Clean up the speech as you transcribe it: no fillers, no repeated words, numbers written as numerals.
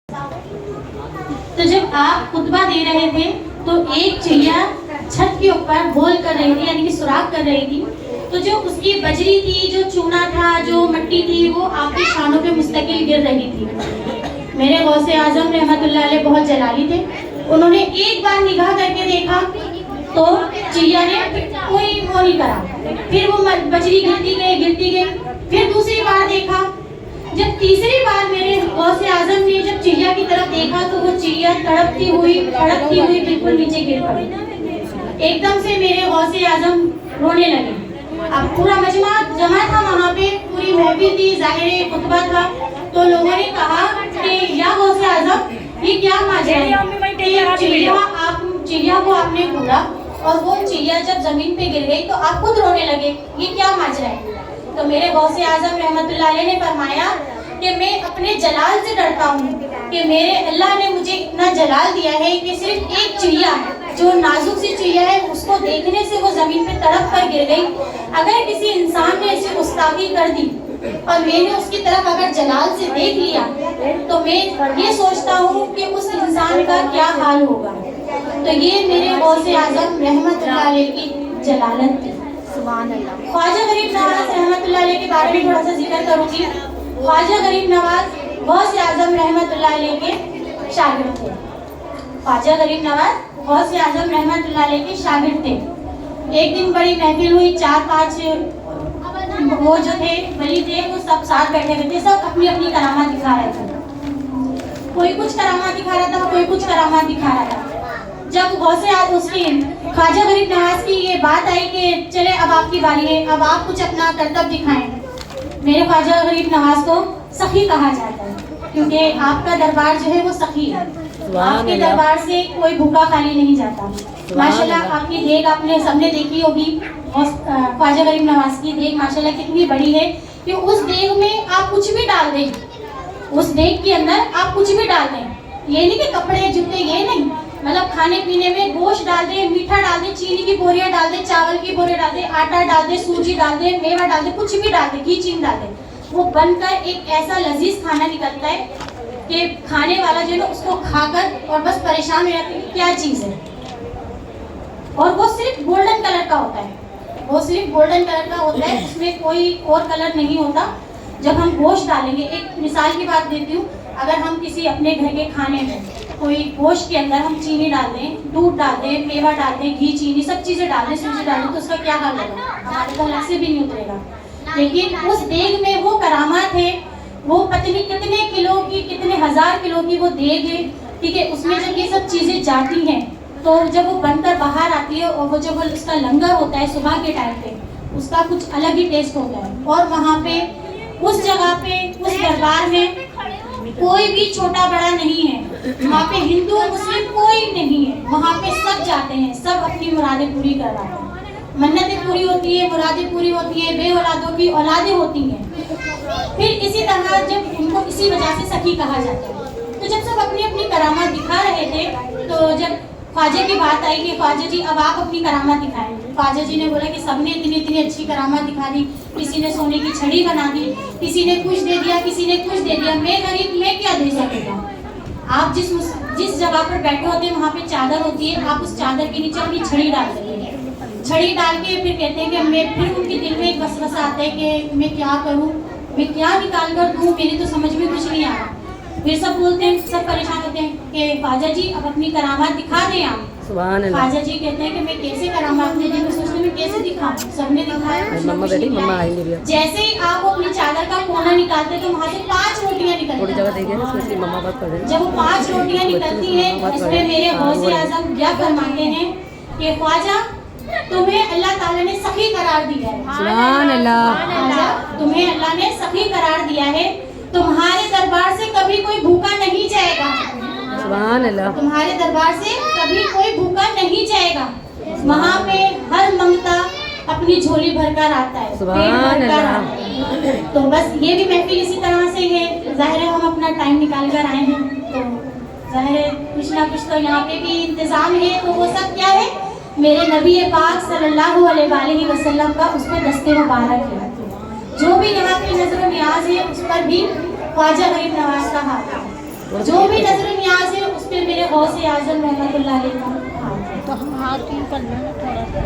तो जब आप खुतबा दे रहे थे तो एक चिड़िया छत के ऊपर होल कर रही थी, यानी कि सुराख कर रही थी। तो जो उसकी बजरी थी, जो चूना था, जो मट्टी थी, वो आपके शानों पे मुस्तकिल गिर रही थी। मेरे गौसे आजम रहमतुल्लाह अलैह बहुत जलाली थे। उन्होंने एक बार निगाह करके देखा तो चिड़िया ने कोई वो नहीं करा, फिर वो बजरी गिरती गई। फिर दूसरी बार देखा, जब तीसरी बार मेरे गौसे आजम ने जब चिड़िया की तरफ देखा तो वो चिड़िया तड़पती हुई बिल्कुल नीचे गिर पड़ी। एकदम से मेरे गौसे आजम रोने लगे। अब पूरा मजमा जमा था वहाँ पे, पूरी महफिल थी, जाहिर खुतबा था। तो लोगों ने कहा कि या गौसे आजम ये क्या माजरा है, चिड़िया को आपने ढूंढा और वो चिड़िया जब जमीन पे गिर गई तो आप खुद रोने लगे, ये क्या माजरा है। तो मेरे गौसे आजम रहमतुल्लाह अलैह ने फरमाया कि मैं अपने जलाल से डरता हूँ कि मेरे अल्लाह ने मुझे इतना जलाल दिया है कि सिर्फ एक चिड़िया जो नाजुक सी चिड़िया है उसको देखने से वो जमीन पे तड़प कर गिर गई। अगर किसी इंसान ने ऐसी गुस्ताखी कर दी और मैंने उसकी तरफ अगर जलाल से देख लिया तो मैं ये सोचता हूँ कि उस इंसान का क्या हाल होगा। तो ये मेरे गौसे आजम रहमतुल्लाह अलैह की जलालत थी। ख्वाजा गरीब नवाज रहमतुल्लाह अलैह के बारे में थोड़ा सा जिक्र करूंगी। ख्वाजा गरीब नवाज गौसे आजम रहमतुल्लाह अलैह के शागिर्द थे। ख्वाजा गरीब नवाज गौसे आजम रहमतुल्लाह अलैह के शागिर्द थे। एक दिन बड़ी महफिल हुई, 4-5 वो जो थे वली थे, वो सब साथ बैठे हुए थे, सब अपनी अपनी करामात दिखा रहे थे। कोई कुछ करामात दिखा रहा था, कोई कुछ करामात दिखा रहा था। जब गौसे आज उसकी ख्वाजा गरीब नवाज की ये बात आई कि चले अब आपकी बारी है, अब आप कुछ अपना करतब दिखाएं। मेरे ख्वाजा गरीब नवाज को सखी कहा जाता है क्योंकि आपका दरबार जो है वो सखी है। आपके दरबार से कोई भूखा खाली नहीं जाता। माशाल्लाह आपकी देग आपने सबने देखी होगी, ख्वाजा गरीब नवाज की देग माशाल्लाह कितनी बड़ी है कि उस देग में आप कुछ भी डाल दें, उस देग के अंदर आप कुछ भी डाल दें। ये नहीं कि कपड़े जूते, ये नहीं, मतलब खाने पीने में गोश्त डाल दे, मीठा डाल दे, चीनी की बोरियां डाल दे, चावल की बोरियां डाल दे, आटा डाल दे, सूजी डाल दे, मेवा डाल दे, कुछ भी डाल दे, घी चीनी डाल दे, वो बनकर एक ऐसा लजीज खाना निकलता है कि खाने वाला जो है उसको खाकर और बस परेशान हो जाता है क्या चीज है। और वो सिर्फ गोल्डन कलर का होता है, वो सिर्फ गोल्डन कलर का होता है, उसमें कोई और कलर नहीं होता। जब हम गोश्त डालेंगे, एक मिसाल की बात देती हूँ, अगर हम किसी अपने घर के खाने में कोई गोश्त के अंदर हम चीनी डाल दें, दूध डाल दें, मेवा डाल दें, घी चीनी सब चीजें डाल दें, सूजी डाल दें, तो उसका क्या हाल होगा, हमारे तो अलग से भी नहीं उतरेगा। लेकिन उस देग में वो करामात है, वो पता नहीं कितने किलो की, कितने हजार किलो की वो देग है, ठीक है। उसमें जब ये सब चीजें जाती हैं तो जब वो बनकर बाहर आती है और वो जब उसका लंगर होता है सुबह के टाइम पे, उसका कुछ अलग ही टेस्ट होता है। और वहाँ पे उस जगह पे उस दरबार में कोई भी छोटा बड़ा नहीं है, वहाँ पे हिंदू मुस्लिम कोई नहीं है, वहाँ पे सब जाते हैं, सब अपनी मुरादें पूरी करवाते हैं। मन्नतें पूरी होती है, मुरादें पूरी होती है, बे औलादों की औलादें होती हैं। फिर इसी तरह जब उनको इसी वजह से सखी कहा जाता है। तो जब सब अपनी अपनी करामात दिखा रहे थे तो जब ख्वाजा की बात आई कि ख्वाजा जी अब आप अपनी करामात दिखाएं, ख्वाजा जी ने बोला कि सबने इतनी अच्छी करामात दिखा दी, किसी ने सोने की छड़ी बना दी, किसी ने कुछ दे दिया, किसी ने कुछ दे दिया, मैं गरीब, मैं क्या दे सकूंगा। आप जिस जगह पर बैठे होते हैं वहाँ पे चादर होती है, आप उस चादर के नीचे अपनी छड़ी डाल देते हैं, छड़ी डाल के फिर कहते हैं कि मैं, फिर उनके दिल में एक वसवसा आता है कि मैं क्या करूँ, मैं क्या निकाल कर दूँ, मेरी तो समझ में कुछ नहीं आ रहा। फिर सब बोलते हैं, सब परेशान होते हैं कि ख्वाजा जी अब अपनी करामात दिखा दें आप। ख्वाजा जी कहते हैं कि मैं कैसे करामात, अपने दिल में सोचते मैं कैसे दिखाऊं, सबने दिखाया, जैसे ही आप अपनी चादर का कोना निकालते तो वहाँ से 5 रोटियाँ निकलती हैं। जब वो 5 रोटियाँ निकलती हैं उसमें मेरे गौसे आजम क्या फरमाते हैं कि ख्वाजा तुम्हें अल्लाह ताला ने सखी करार दिया है, सुभान अल्लाह, तुम्हें अल्लाह ने सखी करार दिया है, तुम्हारे दरबार से कभी कोई भूखा नहीं जाएगा, सुभान अल्लाह, तुम्हारे दरबार से कभी कोई भूखा नहीं जाएगा। वहाँ पे हर मंगता अपनी झोली भरकर आता है, सुभान अल्लाह। तो बस ये भी महफिल इसी तरह से है, जाहिर है हम अपना टाइम निकाल कर आए हैं तो जाहिर है कुछ ना कुछ तो यहाँ पे भी इंतजाम है। तो वो सब क्या है, मेरे नबी पाक सल्लल्लाहु अलैहि वसल्लम का उस पर दस्ते मुबारक है। जो भी यहाँ पे नजर न्याज है उस पर भी ख्वाजा गरीब नवाज का हाथ है। जो भी नजर न्याज है उस पे मेरे गौसे आजम रहमतुल्लाह अलैह का हाथ है। तो हम हाथ यूं कर लेना थोड़ा सा।